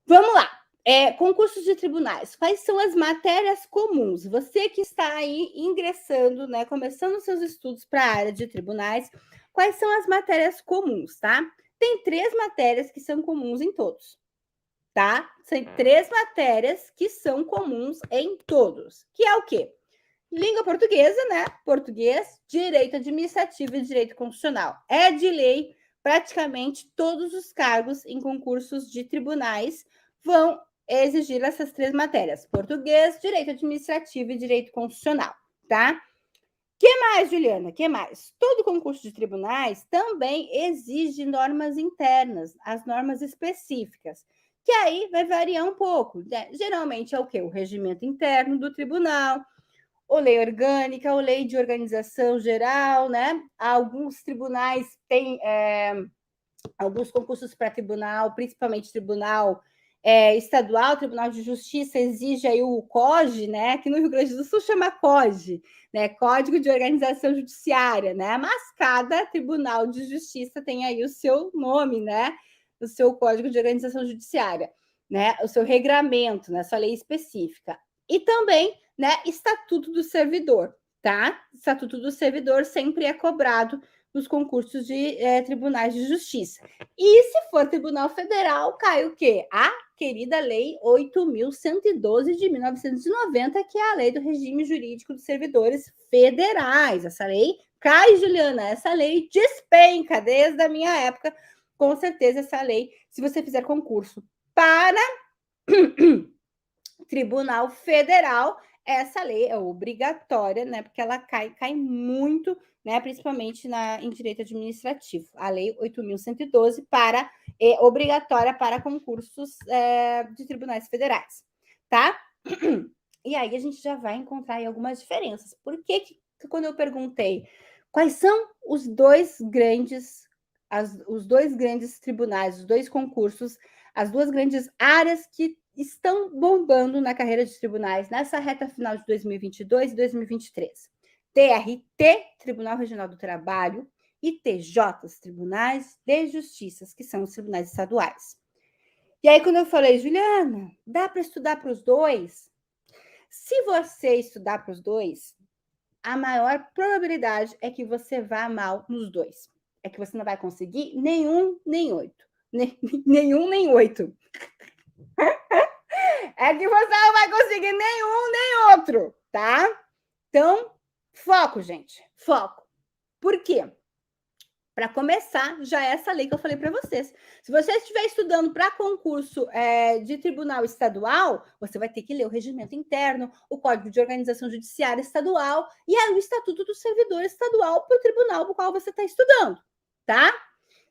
Vamos lá. Concursos de tribunais. Quais são as matérias comuns? Você que está aí ingressando, né, começando seus estudos para a área de tribunais, quais são as matérias comuns, tá? Tem 3 matérias que são comuns em todos, tá? São 3 matérias que são comuns em todos. Que é o quê? Língua portuguesa, né? Português, direito administrativo e direito constitucional. É de lei, praticamente todos os cargos em concursos de tribunais vão exigir essas 3 matérias: português, direito administrativo e direito constitucional, tá? Que mais, Juliana? Que mais? Todo concurso de tribunais também exige normas internas, as normas específicas, que aí vai variar um pouco, né? Geralmente é o quê? O regimento interno do tribunal, ou lei orgânica, ou lei de organização geral, né? Alguns tribunais têm alguns concursos para tribunal, principalmente tribunal estadual, Tribunal de Justiça, exige aí o COG, né? Que no Rio Grande do Sul chama COG, né? Código de Organização Judiciária, né? Mas cada Tribunal de Justiça tem aí o seu nome, né? O seu Código de Organização Judiciária, né? O seu regramento, né? Sua lei específica. E também, né? Estatuto do Servidor, tá? Estatuto do Servidor sempre é cobrado nos concursos de tribunais de justiça. E se for Tribunal Federal, cai o quê? A querida Lei 8.112 de 1990, que é a Lei do Regime Jurídico dos Servidores Federais. Essa lei cai, Juliana, essa lei despenca desde a minha época. Com certeza, essa lei, se você fizer concurso para Tribunal Federal, essa lei é obrigatória, né? Porque ela cai muito, né? Principalmente em direito administrativo. A lei 8.112 é obrigatória para concursos de tribunais federais, tá? E aí a gente já vai encontrar aí algumas diferenças. Por que quando eu perguntei quais são os dois grandes tribunais, os dois concursos, as duas grandes áreas que estão bombando na carreira de tribunais nessa reta final de 2022 e 2023. TRT, Tribunal Regional do Trabalho, e TJs, Tribunais de Justiça, que são os tribunais estaduais. E aí, quando eu falei, Juliana, dá para estudar para os dois? Se você estudar para os dois, a maior probabilidade é que você vá mal nos dois. É que você não vai conseguir nenhum, nem oito. Nenhum, nem oito. É que você não vai conseguir nenhum nem outro, tá? Então, foco, gente. Foco. Por quê? Para começar, já é essa lei que eu falei para vocês. Se você estiver estudando para concurso de tribunal estadual, você vai ter que ler o regimento interno, o Código de Organização Judiciária Estadual e aí o Estatuto do Servidor Estadual para o tribunal para o qual você está estudando, tá?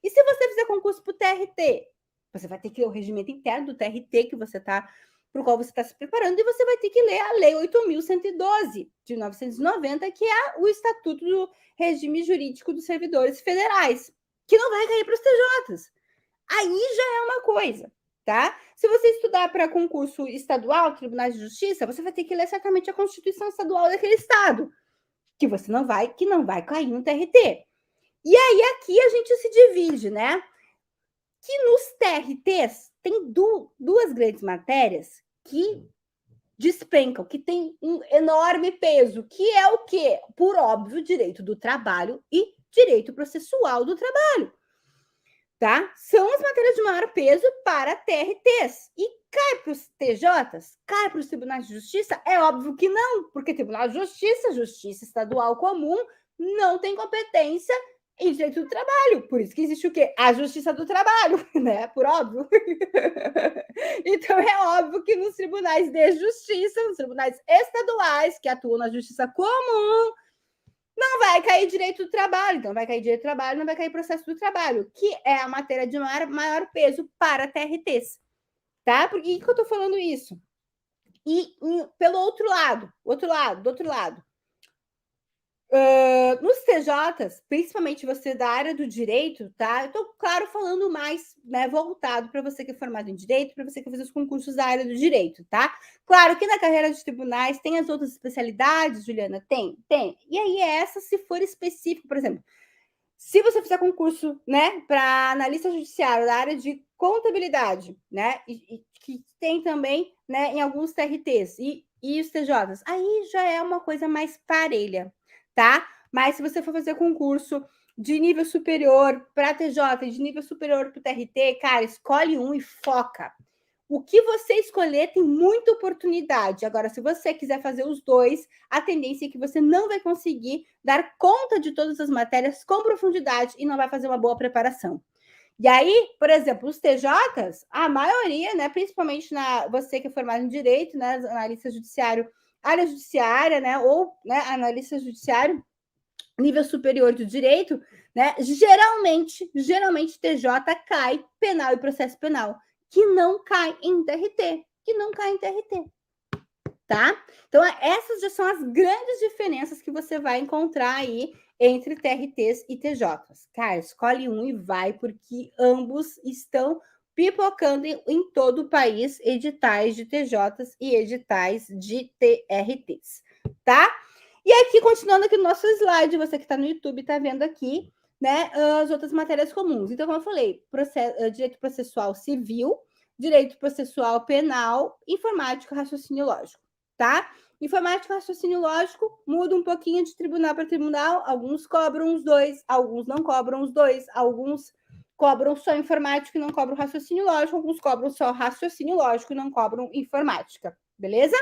E se você fizer concurso para o TRT, você vai ter que ler o regimento interno do TRT que você está para o qual você está se preparando, e você vai ter que ler a Lei 8.112 de 1990, que é o Estatuto do Regime Jurídico dos Servidores Federais, que não vai cair para os TJs. Aí já é uma coisa, tá? Se você estudar para concurso estadual, Tribunais de Justiça, você vai ter que ler certamente a Constituição Estadual daquele estado, que não vai cair no TRT. E aí aqui a gente se divide, né? Que nos TRTs tem duas grandes matérias que despencam, que tem um enorme peso, que é o quê? Por óbvio, direito do trabalho e direito processual do trabalho, tá? São as matérias de maior peso para TRTs. E cai para os TJs? Cai para os tribunais de justiça? É óbvio que não, porque Tribunal de Justiça, Justiça Estadual Comum, não tem competência em direito do trabalho. Por isso que existe o quê? A Justiça do Trabalho, né? Por óbvio. Então, é óbvio que nos tribunais de justiça, nos tribunais estaduais, que atuam na justiça comum, não vai cair direito do trabalho. Então, vai cair direito do trabalho, não vai cair processo do trabalho, que é a matéria de maior peso para TRTs. Tá? Por que eu estou falando isso? E pelo outro lado, do outro lado, nos TJs, principalmente você da área do direito, tá? Eu tô, claro, falando mais, né, voltado para você que é formado em direito, para você que faz os concursos da área do direito, tá? Claro que na carreira de tribunais tem as outras especialidades, Juliana? Tem. E aí essa, se for específico, por exemplo, Se você fizer concurso, né, para analista judiciário da área de contabilidade, né, e que tem também, né, em alguns TRTs e os TJs, aí já é uma coisa mais parelha, tá? Mas se você for fazer concurso de nível superior para TJ e de nível superior para o TRT, cara, escolhe um e foca. O que você escolher tem muita oportunidade. Agora, se você quiser fazer os dois, a tendência é que você não vai conseguir dar conta de todas as matérias com profundidade e não vai fazer uma boa preparação. E aí, por exemplo, os TJs, a maioria, né, principalmente você que é formado em direito, né, analista judiciário, área judiciária, né, ou né, analista judiciário, nível superior do direito, né, geralmente TJ cai penal e processo penal, que não cai em TRT, tá? Então, essas já são as grandes diferenças que você vai encontrar aí entre TRTs e TJs. Cara, escolhe um e vai, porque ambos estão pipocando em todo o país editais de TJs e editais de TRTs, tá? E aqui, continuando aqui no nosso slide, você que está no YouTube está vendo aqui, né, as outras matérias comuns. Então, como eu falei, direito processual civil, direito processual penal, informática, raciocínio lógico, tá? Informática, raciocínio lógico, muda um pouquinho de tribunal para tribunal. Alguns cobram os dois, alguns não cobram os dois, alguns cobram só informática e não cobram raciocínio lógico, alguns cobram só raciocínio lógico e não cobram informática, beleza?